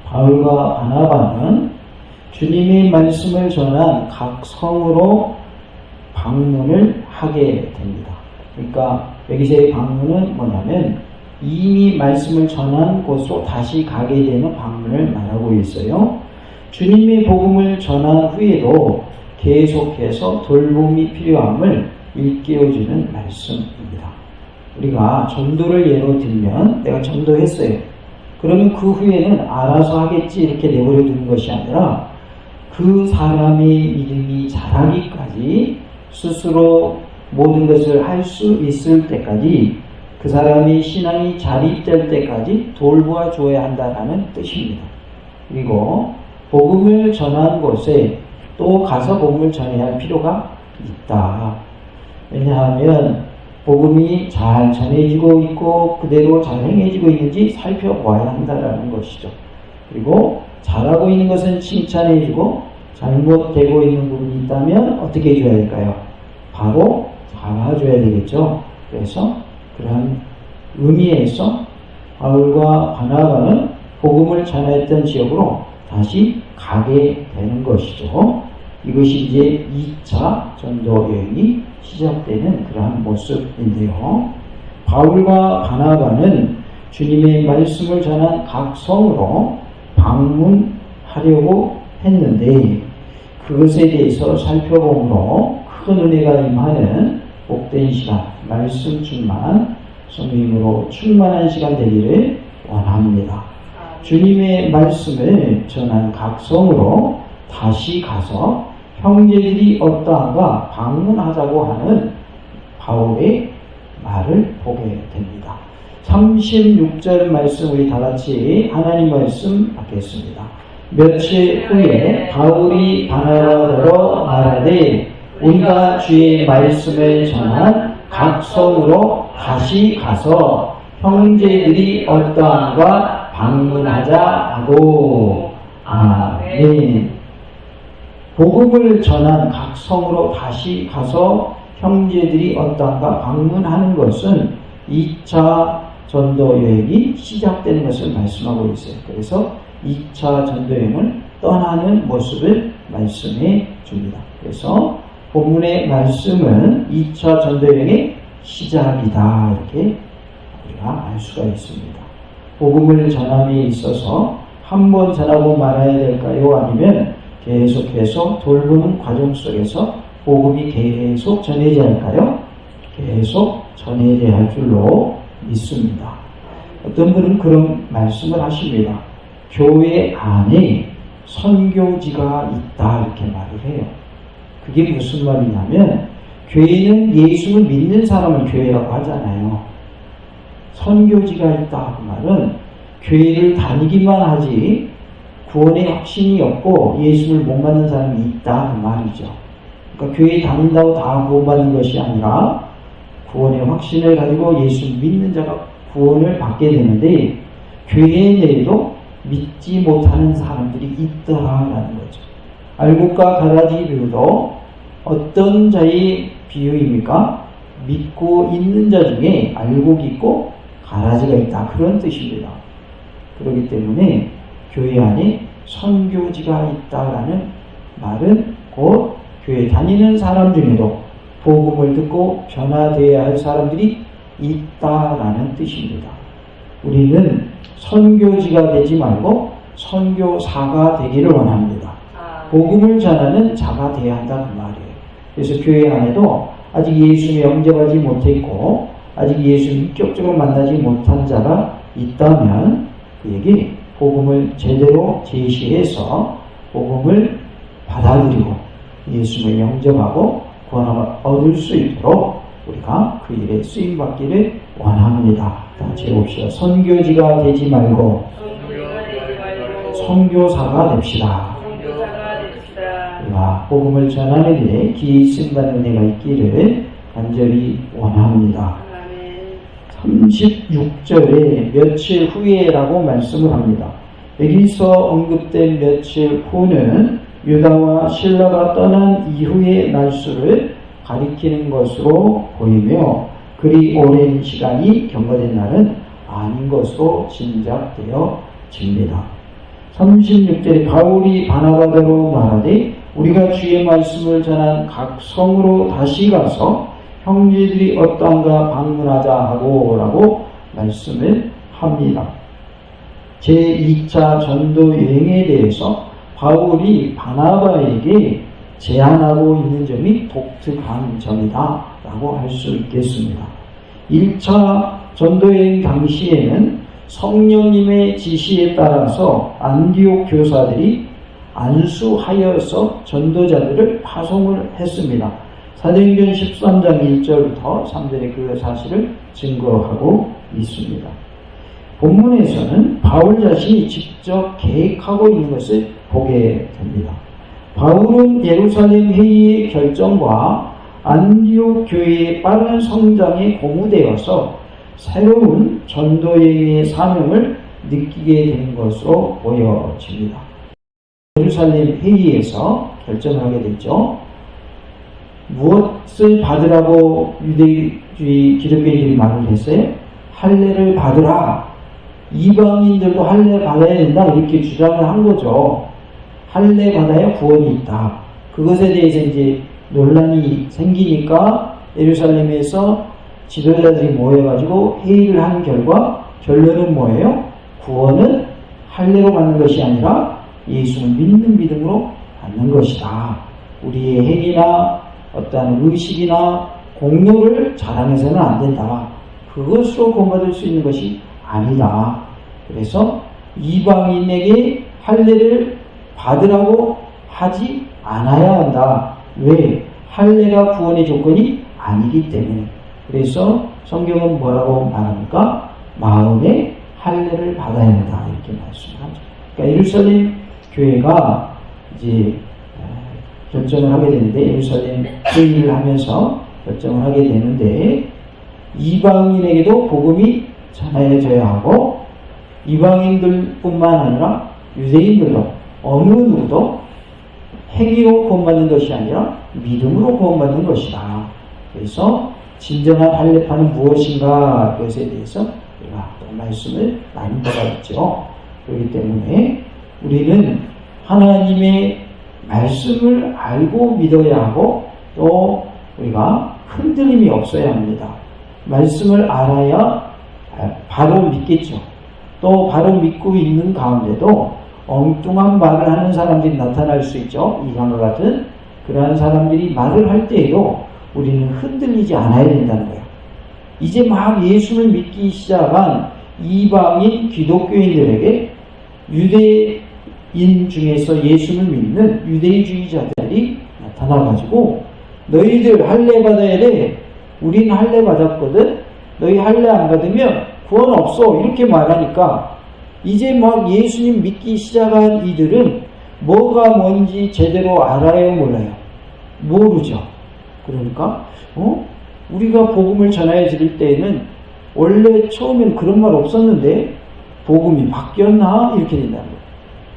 바울과 바나바는 주님의 말씀을 전한 각 성으로 방문을 하게 됩니다. 그러니까 여기서의 방문은 뭐냐면 이미 말씀을 전한 곳으로 다시 가게 되는 방문을 말하고 있어요. 주님의 복음을 전한 후에도 계속해서 돌봄이 필요함을 일깨워주는 말씀입니다. 우리가 전도를 예로 들면 내가 전도했어요. 그러면 그 후에는 알아서 하겠지 이렇게 내버려 두는 것이 아니라 그 사람의 믿음이 자라기까지 스스로 모든 것을 할 수 있을 때까지 그 사람의 신앙이 자립될 때까지 돌보아 주어야 한다는 뜻입니다. 그리고 복음을 전한 곳에 또 가서 복음을 전해야 할 필요가 있다. 왜냐하면 복음이 잘 전해지고 있고 그대로 잘 행해지고 있는지 살펴봐야 한다는 것이죠. 그리고 잘하고 있는 것은 칭찬해주고 잘못되고 있는 부분이 있다면 어떻게 해줘야 될까요? 바로 잡아줘야 되겠죠. 그래서 그러한 의미에서 바울과 바나바는 복음을 전했던 지역으로 다시 가게 되는 것이죠. 이것이 이제 2차 전도 여행이 시작되는 그러한 모습인데요. 바울과 바나바는 주님의 말씀을 전한 각 성으로 방문하려고 했는데 그것에 대해서 살펴보므로 큰 은혜가 임하는 복된 시간, 말씀 충만, 성령으로 충만한 시간 되기를 원합니다. 주님의 말씀을 전한 각 성으로 다시 가서 형제들이 어떠한가 방문하자고 하는 바울의 말을 보게 됩니다. 36절 말씀 우리 다같이 하나님 말씀 받겠습니다. 며칠 후에 바울이 바나바더러 말하되 우리가 주의 말씀을 전한 각 성으로 다시 가서 형제들이 어떠한가 방문하자 하고. 아멘. 복음을 전한 각 성으로 다시 가서 형제들이 어떠한가 방문하는 것은 2차 전도 여행이 시작되는 것을 말씀하고 있어요. 그래서 2차 전도 여행을 떠나는 모습을 말씀해 줍니다. 그래서 본문의 말씀은 2차 전도 여행의 시작이다 이렇게 우리가 알 수가 있습니다. 복음을 전함에 있어서 한 번 전하고 말아야 될까요? 아니면 계속해서 돌보는 과정 속에서 복음이 계속 전해져야 할까요? 계속 전해져야 할 줄로 믿습니다. 어떤 분은 그런 말씀을 하십니다. 교회 안에 선교지가 있다 이렇게 말을 해요. 그게 무슨 말이냐면 교회는 예수를 믿는 사람을 교회라고 하잖아요. 선교지가 있다 그 말은 교회를 다니기만 하지 구원의 확신이 없고 예수를 못 받는 사람이 있다 그 말이죠. 그러니까 교회 다닌다고 다 구원받는 것이 아니라 구원의 확신을 가지고 예수를 믿는 자가 구원을 받게 되는데 교회 내에도 믿지 못하는 사람들이 있더라라는 거죠. 알곡과 가라지 비유도 어떤 자의 비유입니까? 믿고 있는 자 중에 알곡이 있고 가라지가 있다 그런 뜻입니다. 그렇기 때문에 교회 안에 선교지가 있다라는 말은 곧 교회 다니는 사람 중에도 복음을 듣고 변화되어야 할 사람들이 있다라는 뜻입니다. 우리는 선교지가 되지 말고 선교사가 되기를 원합니다. 복음을 전하는 자가 되어야 한다 그 말이에요. 그래서 교회 안에도 아직 예수를 영접하지 못했고 아직 예수를 인격적으로 만나지 못한 자가 있다면 그에게 복음을 제대로 제시해서 복음을 받아들이고 예수를 영접하고 구원을 얻을 수 있도록 우리가 그 일에 쓰임받기를 원합니다. 같이 해봅시다. 선교지가 되지 말고 선교사가 됩시다. 우리가 복음을 전하는 일에 기회 쓰임받는 은혜가 있기를 간절히 원합니다. 36절에 며칠 후에라고 말씀을 합니다. 여기서 언급된 며칠 후는 유다와 실라가 떠난 이후의 날수를 가리키는 것으로 보이며 그리 오랜 시간이 경과된 날은 아닌 것으로 짐작되어집니다. 36절에 바울이 바나바더로 말하되 우리가 주의 말씀을 전한 각 성으로 다시 가서 형제들이 어떠한가 방문하자 하고 라고 말씀을 합니다. 제2차 전도 여행에 대해서 바울이 바나바에게 제안하고 있는 점이 독특한 점이다 라고 할 수 있겠습니다. 1차 전도여행 당시에는 성령님의 지시에 따라서 안디옥 교사들이 안수하여서 전도자들을 파송을 했습니다. 사도행전 13장 1절부터 3절에 그 사실을 증거하고 있습니다. 본문에서는 바울 자신이 직접 계획하고 있는 것을 보게 됩니다. 바울은 예루살렘 회의의 결정과 안디옥 교회의 빠른 성장에 고무되어서 새로운 전도여행의 사명을 느끼게 된 것으로 보여집니다. 예루살렘 회의에서 결정을 하게 됐죠. 무엇을 받으라고 유대주의 기독교인들이 말을 했어요? 할례를 받으라. 이방인들도 할례 받아야 된다 이렇게 주장을 한 거죠. 할례 받아야 구원이 있다. 그것에 대해서 이제 논란이 생기니까 예루살렘에서 지도자들이 모여가지고 회의를 한 결과 결론은 뭐예요? 구원은 할례로 받는 것이 아니라 예수를 믿는 믿음으로 받는 것이다. 우리의 행위나 어떠한 의식이나 공로를 자랑해서는 안 된다. 그것으로 구원받을 수 있는 것이 아니다. 그래서 이방인에게 할례를 받으라고 하지 않아야 한다. 왜? 할례가 구원의 조건이 아니기 때문에. 그래서 성경은 뭐라고 말합니까? 마음에 할례를 받아야 한다. 이렇게 말씀하죠. 그러니까 예루살렘 교회가 이제 결정을 하게 되는데, 예루살렘 회의를 하면서 결정을 하게 되는데, 이방인에게도 복음이 전해져야 하고, 이방인들뿐만 아니라 유대인들도 어느 누구도 행위로 구원받는 것이 아니라 믿음으로 구원받는 것이다. 그래서 진정한 할례파는 무엇인가 그것에 대해서 우리가 또 말씀을 나눈 바가 있죠. 그렇기 때문에 우리는 하나님의 말씀을 알고 믿어야 하고 또 우리가 흔들림이 없어야 합니다. 말씀을 알아야 바로 믿겠죠. 또 바로 믿고 있는 가운데도 엉뚱한 말을 하는 사람들이 나타날 수 있죠. 이강과 같은 그러한 사람들이 말을 할 때에도 우리는 흔들리지 않아야 된다는 거예요. 이제 막 예수를 믿기 시작한 이방인 기독교인들에게 유대인 중에서 예수를 믿는 유대주의자들이 나타나가지고 너희들 할례 받아야 돼. 우린 할례 받았거든. 너희 할례 안 받으면 구원 없어. 이렇게 말하니까 이제 막 예수님 믿기 시작한 이들은 뭐가 뭔지 제대로 알아요, 몰라요? 모르죠. 그러니까 우리가 복음을 전해 드릴 때에는 원래 처음엔 그런 말 없었는데 복음이 바뀌었나? 이렇게 된다는 거예요.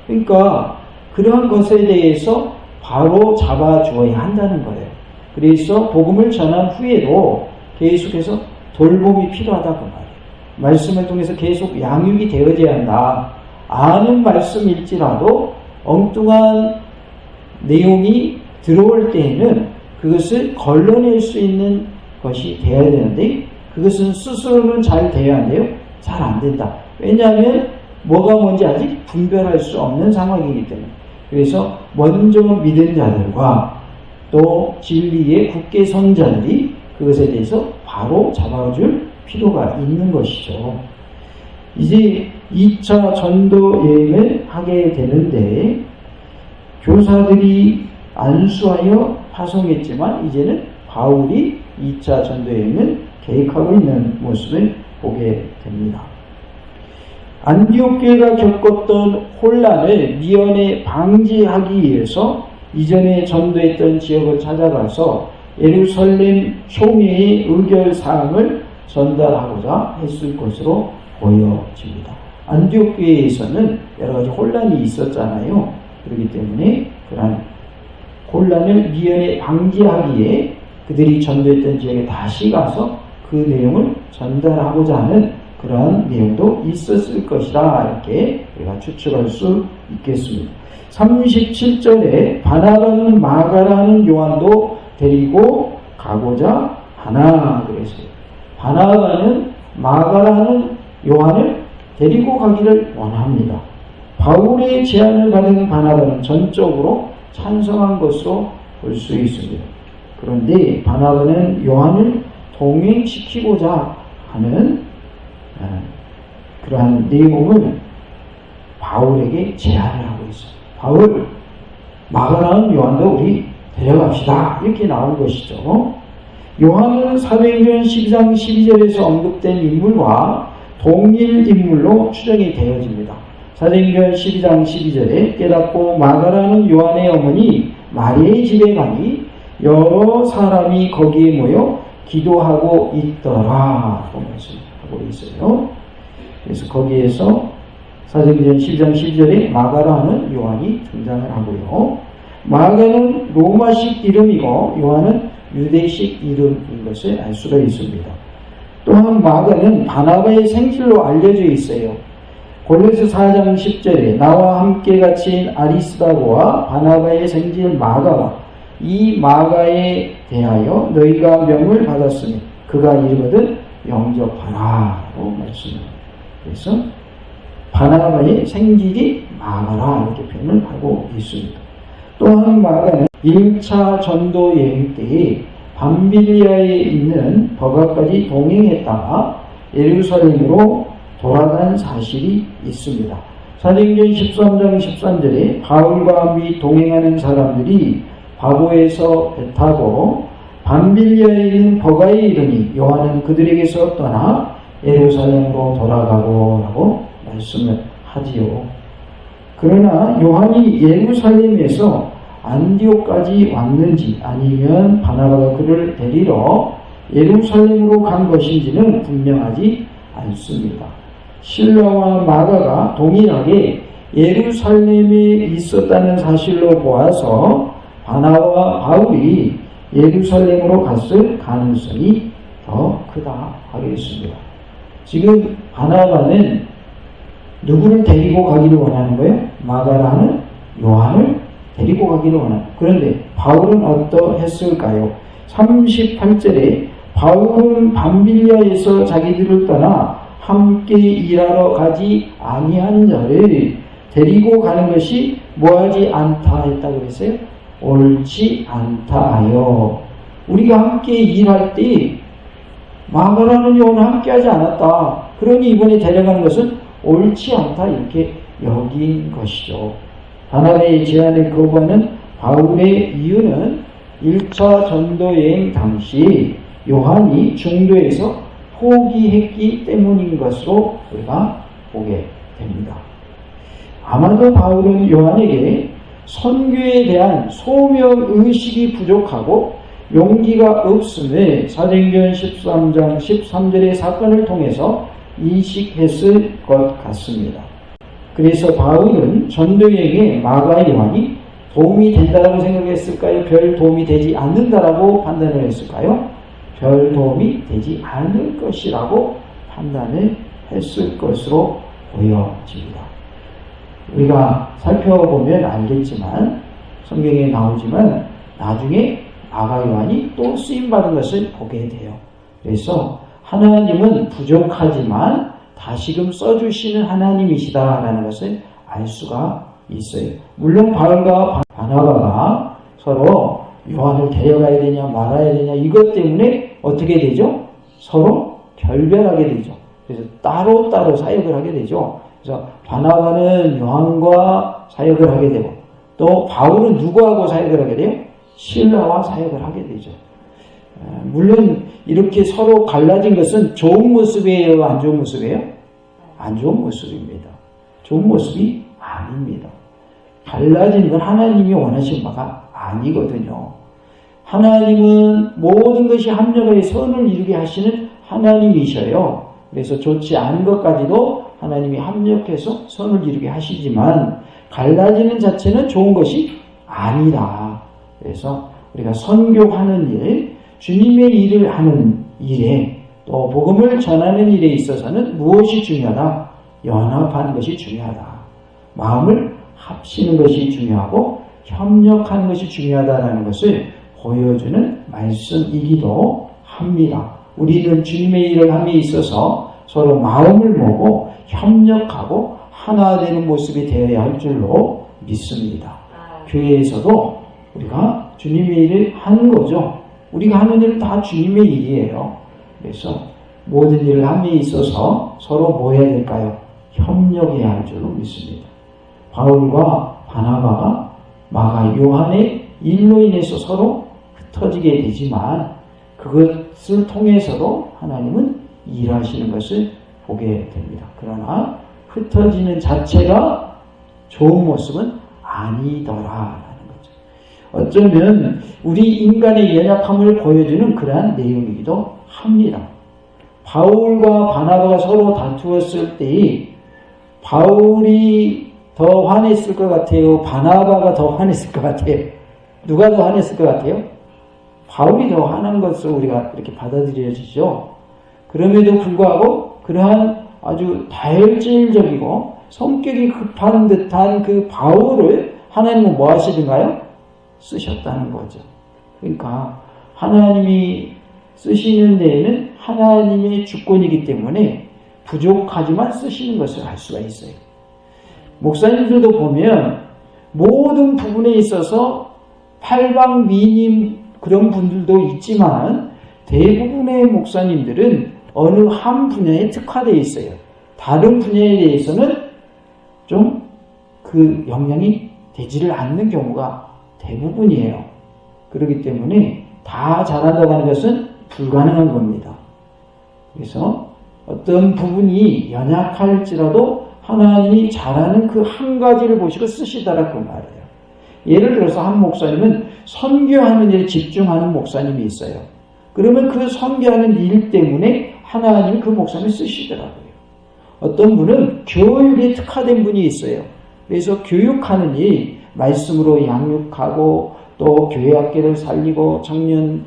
그러니까 그러한 것에 대해서 바로 잡아주어야 한다는 거예요. 그래서 복음을 전한 후에도 계속해서 돌봄이 필요하다고 말이에요. 말씀을 통해서 계속 양육이 되어져야 한다. 아는 말씀일지라도 엉뚱한 내용이 들어올 때에는 그것을 걸러낼 수 있는 것이 되어야 되는데 그것은 스스로는 잘 돼야 한대요. 잘 안 된다. 왜냐하면 뭐가 뭔지 아직 분별할 수 없는 상황이기 때문에. 그래서 먼저 믿은 자들과 또 진리의 굳게 선 자들이 그것에 대해서 바로 잡아줄 필요가 있는 것이죠. 이제 2차 전도 여행을 하게 되는데 교사들이 안수하여 파송했지만 이제는 바울이 2차 전도 여행을 계획하고 있는 모습을 보게 됩니다. 안디옥 교회가 겪었던 혼란을 미연에 방지하기 위해서 이전에 전도했던 지역을 찾아가서 예루살렘 총회의 의결사항을 전달하고자 했을 것으로 보여집니다. 안디옥 교회에서는 여러 가지 혼란이 있었잖아요. 그렇기 때문에 그러한 혼란을 미연에 방지하기에 그들이 전도했던 지역에 다시 가서 그 내용을 전달하고자 하는 그런 내용도 있었을 것이다. 이렇게 우리가 추측할 수 있겠습니다. 37절에 바나바는 마가라는 요한도 데리고 가고자 하나 그랬어요. 바나바는 마가라는 요한을 데리고 가기를 원합니다. 바울의 제안을 받은 바나바는 전적으로 찬성한 것으로 볼 수 있습니다. 그런데 바나바는 요한을 동행시키고자 하는 그러한 내용을 바울에게 제안을 하고 있어요. 바울, 마가라는 요한도 우리 데려갑시다. 이렇게 나온 것이죠. 요한은 사도행전 12장 12절에서 언급된 인물과 동일 인물로 추정이 되어집니다. 사도행전 12장 12절에 깨닫고 마가라는 요한의 어머니 마리아의 집에 가니 여러 사람이 거기에 모여 기도하고 있더라 라고 말씀하고 있어요. 그래서 거기에서 사도행전 12장 12절에 마가라는 요한이 등장을 하고요. 마가는 로마식 이름이고 요한은 유대식 이름인 것을 알 수가 있습니다. 또한 마가는 바나바의 생질로 알려져 있어요. 골로새 4장 10절에 나와 함께 갇힌 아리스다고와 바나바의 생질 마가와 이 마가에 대하여 너희가 명을 받았으니 그가 이르거든 영접하라 라고 말씀합니다. 그래서 바나바의 생질이 마가라 이렇게 표현을 하고 있습니다. 또한 마가는 1차 전도 여행 때에 밤빌리아에 있는 버가까지 동행했다가 예루살렘으로 돌아간 사실이 있습니다. 사도행전 13장 13절에 바울과 및 동행하는 사람들이 바보에서 배 타고 밤빌리아에 있는 버가에 이르니 요한은 그들에게서 떠나 예루살렘으로 돌아가고 라고 말씀을 하지요. 그러나 요한이 예루살렘에서 안디옥까지 왔는지 아니면 바나바가 그를 데리러 예루살렘으로 간 것인지는 분명하지 않습니다. 실라와 마가가 동일하게 예루살렘에 있었다는 사실로 보아서 바나바와 바울이 예루살렘으로 갔을 가능성이 더 크다 하겠습니다. 지금 바나바는 누구를 데리고 가기를 원하는 거예요? 마가라는 요한을 데리고 가기를 원합니다. 그런데 바울은 어떠했을까요? 38절에 바울은 밤빌리아에서 자기들을 떠나 함께 일하러 가지 아니한 자를 데리고 가는 것이 뭐하지 않다 했다고 그랬어요? 옳지 않다 하여 우리가 함께 일할 때 마가라는 요한은 함께 하지 않았다. 그러니 이번에 데려가는 것은 옳지 않다 이렇게 여긴 것이죠. 바나바의 제안을 거부하는 바울의 이유는 1차 전도여행 당시 요한이 중도에서 포기했기 때문인 것으로 우리가 보게 됩니다. 아마도 바울은 요한에게 선교에 대한 소명의식이 부족하고 용기가 없음을 사도행전 13장 13절의 사건을 통해서 인식했을 것 같습니다. 그래서 바울은 전도여행에 마가 요한이 도움이 된다라고 생각했을까요? 별 도움이 되지 않는다라고 판단을 했을까요? 별 도움이 되지 않을 것이라고 판단을 했을 것으로 보여집니다. 우리가 살펴보면 알겠지만 성경에 나오지만 나중에 마가 요한이 또 쓰임받은 것을 보게 돼요. 그래서 하나님은 부족하지만 다시금 써주시는 하나님이시다라는 것을 알 수가 있어요. 물론 바울과 바나바가 서로 요한을 데려가야 되냐 말아야 되냐 이것 때문에 어떻게 되죠? 서로 결별하게 되죠. 그래서 따로따로 사역을 하게 되죠. 그래서 바나바는 요한과 사역을 하게 되고 또 바울은 누구하고 사역을 하게 돼요? 실라와 사역을 하게 되죠. 물론 이렇게 서로 갈라진 것은 좋은 모습이에요? 안 좋은 모습이에요? 안 좋은 모습입니다. 좋은 모습이 아닙니다. 갈라진 건 하나님이 원하신 바가 아니거든요. 하나님은 모든 것이 합력하여 선을 이루게 하시는 하나님이셔요. 그래서 좋지 않은 것까지도 하나님이 합력해서 선을 이루게 하시지만 갈라지는 자체는 좋은 것이 아니다. 그래서 우리가 선교하는 일, 주님의 일을 하는 일에 또 복음을 전하는 일에 있어서는 무엇이 중요하다? 연합하는 것이 중요하다. 마음을 합치는 것이 중요하고 협력하는 것이 중요하다는 것을 보여주는 말씀이기도 합니다. 우리는 주님의 일을 함에 있어서 서로 마음을 모으고 협력하고 하나 되는 모습이 되어야 할 줄로 믿습니다. 교회에서도 우리가 주님의 일을 하는 거죠. 우리가 하는 일은 다 주님의 일이에요. 그래서 모든 일을 함에 있어서 서로 뭐 해야 될까요? 협력해야 할 줄로 믿습니다. 바울과 바나바가 마가 요한의 일로 인해서 서로 흩어지게 되지만 그것을 통해서도 하나님은 일하시는 것을 보게 됩니다. 그러나 흩어지는 자체가 좋은 모습은 아니더라라는 거죠. 어쩌면 우리 인간의 연약함을 보여주는 그러한 내용이기도 합니다. 바울과 바나바가 서로 다투었을 때 바울이 더 화냈을 것 같아요? 바나바가 더 화냈을 것 같아요? 누가 더 화냈을 것 같아요? 바울이 더 화난 것으로 우리가 이렇게 받아들여지죠. 그럼에도 불구하고 그러한 아주 다혈질적이고 성격이 급한 듯한 그 바울을 하나님은 뭐 하시던가요? 쓰셨다는 거죠. 그러니까 하나님이 쓰시는 데에는 하나님의 주권이기 때문에 부족하지만 쓰시는 것을 알 수가 있어요. 목사님들도 보면 모든 부분에 있어서 팔방미님 그런 분들도 있지만 대부분의 목사님들은 어느 한 분야에 특화되어 있어요. 다른 분야에 대해서는 좀 그 영향이 되지를 않는 경우가 대부분이에요. 그렇기 때문에 다 잘한다고 하는 것은 불가능한 겁니다. 그래서 어떤 부분이 연약할지라도 하나님이 잘하는 그 한 가지를 보시고 쓰시더라 그 말이에요. 예를 들어서 한 목사님은 선교하는 일에 집중하는 목사님이 있어요. 그러면 그 선교하는 일 때문에 하나님이 그 목사님을 쓰시더라고요. 어떤 분은 교육에 특화된 분이 있어요. 그래서 교육하는 일, 말씀으로 양육하고 또 교회 학교를 살리고 장년,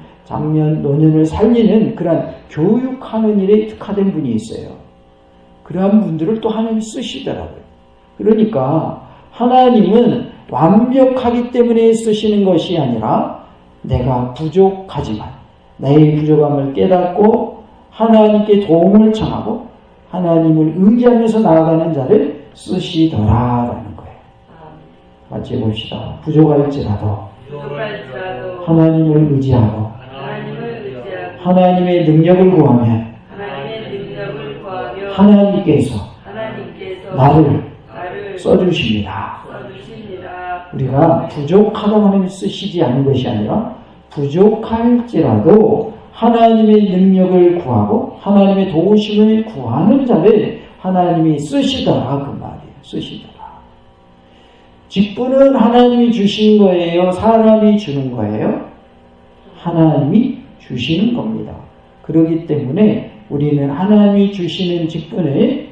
노년을 살리는 그런 교육하는 일에 특화된 분이 있어요. 그러한 분들을 또 하나님이 쓰시더라고요. 그러니까 하나님은 완벽하기 때문에 쓰시는 것이 아니라 내가 부족하지만 나의 부족함을 깨닫고 하나님께 도움을 청하고 하나님을 의지하면서 나아가는 자를 쓰시더라라는 거예요. 같이 봅시다. 부족할지라도 하나님을 의지하고 하나님의 능력을 구하면 하나님께서 나를 써주십니다. 우리가 부족하다고 하나님이 쓰시지 않은 것이 아니라 부족할지라도 하나님의 능력을 구하고 하나님의 도우심을 구하는 자를 하나님이 쓰시더라 그 말이에요. 쓰시더라. 직분은 하나님이 주신 거예요? 사람이 주는 거예요? 하나님이 주시는 겁니다. 그렇기 때문에 우리는 하나님이 주시는 직분을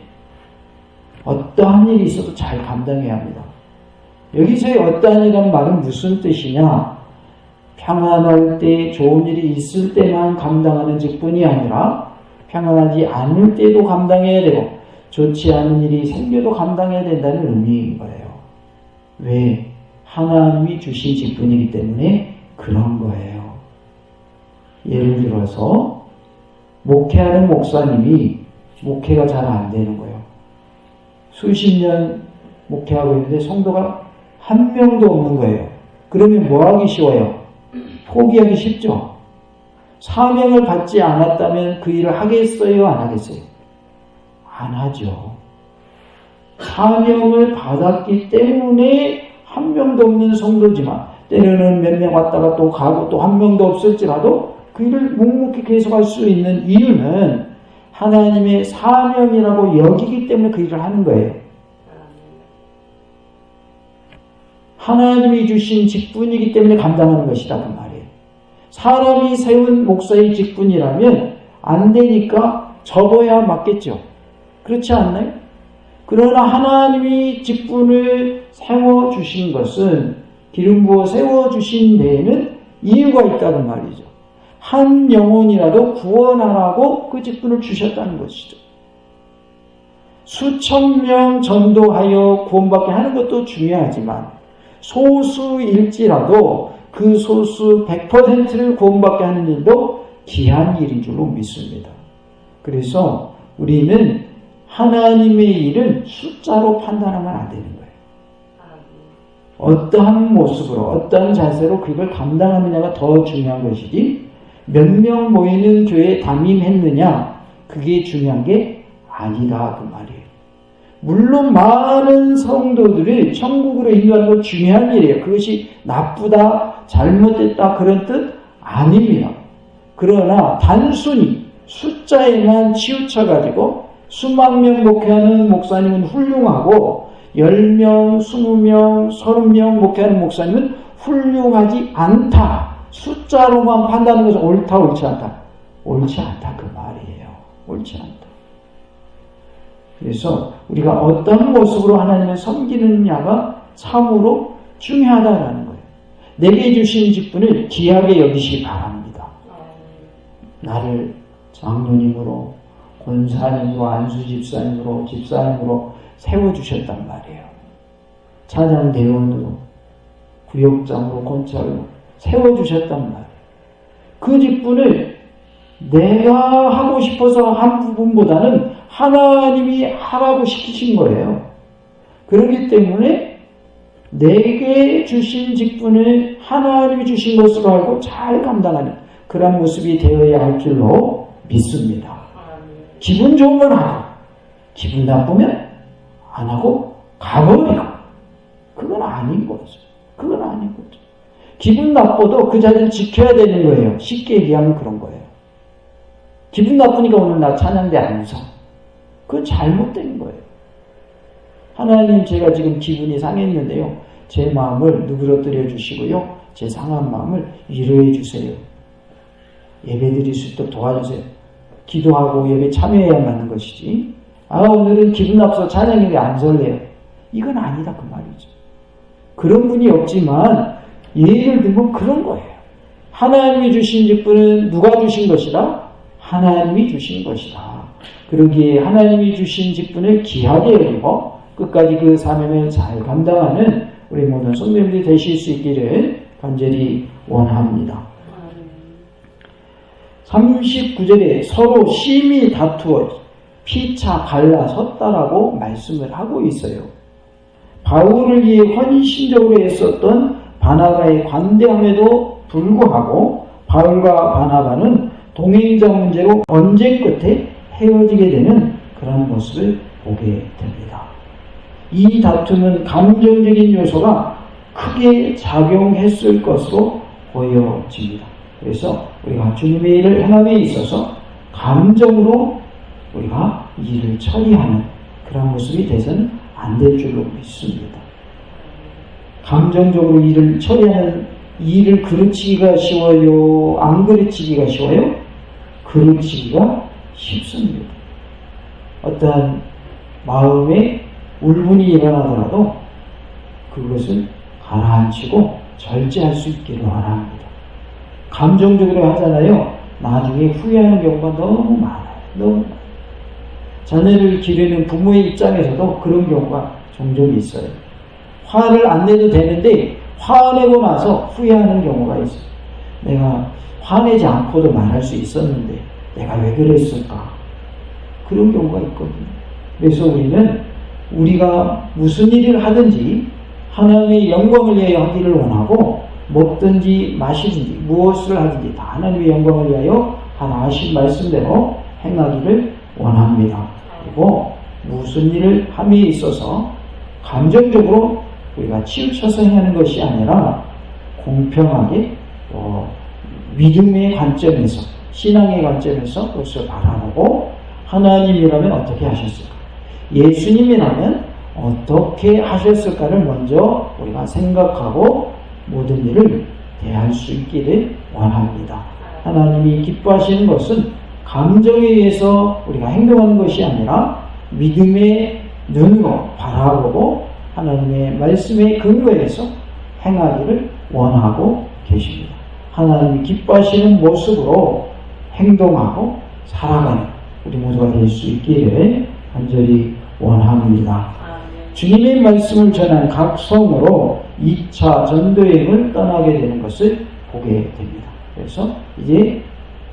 어떠한 일이 있어도 잘 감당해야 합니다. 여기서의 어떠한 일이라는 말은 무슨 뜻이냐? 평안할 때, 좋은 일이 있을 때만 감당하는 직분이 아니라 평안하지 않을 때도 감당해야 되고 좋지 않은 일이 생겨도 감당해야 된다는 의미인 거예요. 왜? 하나님이 주신 직분이기 때문에 그런 거예요. 예를 들어서 목회하는 목사님이 목회가 잘 안 되는 거예요. 수십 년 목회하고 있는데 성도가 한 명도 없는 거예요. 그러면 뭐 하기 쉬워요? 포기하기 쉽죠. 사명을 받지 않았다면 그 일을 하겠어요? 안 하겠어요? 안 하죠. 사명을 받았기 때문에 한 명도 없는 성도지만 때로는 몇 명 왔다가 또 가고 또 한 명도 없을지라도 그 일을 묵묵히 계속할 수 있는 이유는 하나님의 사명이라고 여기기 때문에 그 일을 하는 거예요. 하나님이 주신 직분이기 때문에 감당하는 것이다 그 말이에요. 사람이 세운 목사의 직분이라면 안 되니까 접어야 맞겠죠. 그렇지 않나요? 그러나 하나님이 직분을 세워주신 것은 기름 부어 세워주신 데에는 이유가 있다는 말이죠. 한 영혼이라도 구원하라고 그 직분을 주셨다는 것이죠. 수천 명 전도하여 구원받게 하는 것도 중요하지만 소수일지라도 그 소수 100%를 구원받게 하는 일도 귀한 일인 줄로 믿습니다. 그래서 우리는 하나님의 일은 숫자로 판단하면 안 되는 거예요. 어떠한 모습으로 어떠한 자세로 그걸 감당하느냐가 더 중요한 것이지 몇 명 모이는 교회에 담임했느냐 그게 중요한 게 아니다 그 말이에요. 물론 많은 성도들을 천국으로 인도하는 건 중요한 일이에요. 그것이 나쁘다 잘못됐다 그런 뜻 아닙니다. 그러나 단순히 숫자에만 치우쳐가지고 수만 명 목회하는 목사님은 훌륭하고 10명, 20명, 30명 목회하는 목사님은 훌륭하지 않다. 숫자로만 판단하는 것은 옳다, 옳지 않다. 옳지 않다 그 말이에요. 옳지 않다. 그래서 우리가 어떤 모습으로 하나님을 섬기느냐가 참으로 중요하다라는 거예요. 내게 주신 직분을 귀하게 여기시기 바랍니다. 나를 장로님으로, 권사님으로, 안수집사님으로, 집사님으로 세워주셨단 말이에요. 찬양대원으로, 구역장으로, 권찰로 세워주셨단 말이에요. 그 직분을 내가 하고 싶어서 한 부분보다는 하나님이 하라고 시키신 거예요. 그렇기 때문에 내게 주신 직분을 하나님이 주신 것으로 알고 잘 감당하는 그런 모습이 되어야 할 줄로 믿습니다. 기분 좋으면 하고 기분 나쁘면 안 하고 가버리고 그건 아닌 거죠. 그건 아닌 거죠. 기분 나빠도 그 자리를 지켜야 되는 거예요. 쉽게 얘기하면 그런 거예요. 기분 나쁘니까 오늘 나 찬양대 안 서. 그건 잘못된 거예요. 하나님 제가 지금 기분이 상했는데요. 제 마음을 누그러뜨려 주시고요. 제 상한 마음을 위로해 주세요. 예배 드릴 수 있도록 도와주세요. 기도하고 예배 참여해야 맞는 것이지. 오늘은 기분 나빠서 찬양인데 안 설래요. 이건 아니다 그 말이죠. 그런 분이 없지만 예를 들면 그런 거예요. 하나님이 주신 직분은 누가 주신 것이라? 하나님이 주신 것이다. 그러기에 하나님이 주신 직분을 귀하게 여기고 끝까지 그 사명을 잘 감당하는 우리 모든 성도님들이 되실 수 있기를 간절히 원합니다. 39절에 서로 심히 다투어 피차 갈라섰다라고 말씀을 하고 있어요. 바울을 위해 헌신적으로 애썼던 바나바의 관대함에도 불구하고 바울과 바나바는 동행자 문제로 언쟁 끝에 헤어지게 되는 그런 모습을 보게 됩니다. 이 다툼은 감정적인 요소가 크게 작용했을 것으로 보여집니다. 그래서 우리가 주님의 일을 행함에 있어서 감정으로 우리가 일을 처리하는 그런 모습이 돼서는 안 될 줄로 믿습니다. 감정적으로 일을 처리하는 일을 그르치기가 쉬워요? 안 그르치기가 쉬워요? 그르치기가 쉽습니다. 어떠한 마음에 울분이 일어나더라도 그것을 가라앉히고 절제할 수 있기를 원합니다. 감정적으로 하잖아요. 나중에 후회하는 경우가 너무 많아요. 너무 많아요. 자녀를 기르는 부모의 입장에서도 그런 경우가 종종 있어요. 화를 안 내도 되는데 화내고 나서 후회하는 경우가 있어요. 내가 화내지 않고도 말할 수 있었는데 내가 왜 그랬을까? 그런 경우가 있거든요. 그래서 우리가 무슨 일을 하든지 하나님의 영광을 위하여 하기를 원하고 먹든지 마시든지 무엇을 하든지 다 하나님의 영광을 위하여 하나 하신 말씀대로 행하기를 원합니다. 그리고 무슨 일을 함에 있어서 감정적으로 우리가 치우쳐서 행하는 것이 아니라 공평하게 믿음의 관점에서 신앙의 관점에서 그것을 바라보고 하나님이라면 어떻게 하셨을까? 예수님이라면 어떻게 하셨을까를 먼저 우리가 생각하고 모든 일을 대할 수 있기를 원합니다. 하나님이 기뻐하시는 것은 감정에 의해서 우리가 행동하는 것이 아니라 믿음의 눈으로 바라보고 하나님의 말씀의 근거에서 행하기를 원하고 계십니다. 하나님이 기뻐하시는 모습으로 행동하고 살아가는 우리 모두가 될 수 있기를 간절히 원합니다. 주님의 말씀을 전한 각 성으로 2차 전도여행을 떠나게 되는 것을 보게 됩니다. 그래서 이제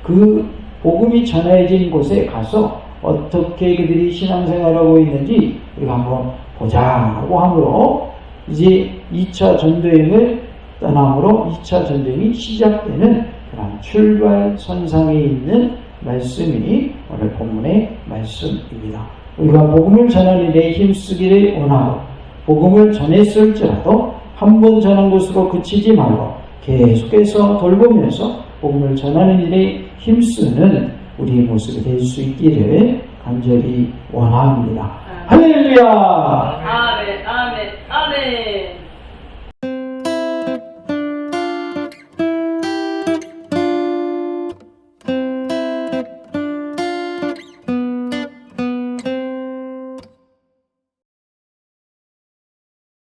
그 복음이 전해진 곳에 가서 어떻게 그들이 신앙생활하고 있는지 우리가 한번 보자고 함으로 이제 2차 전도여행을 떠남으로 2차 전도여행이 시작되는 그런 출발선상에 있는 말씀이 오늘 본문의 말씀입니다. 우리가 복음을 전하는 일에 힘쓰기를 원하고 복음을 전했을지라도 한 번 전한 것으로 그치지 말고 계속해서 돌보면서 복음을 전하는 일에 힘쓰는 우리의 모습이 될 수 있기를 간절히 원합니다. 할렐루야! 아멘, 아멘, 아멘.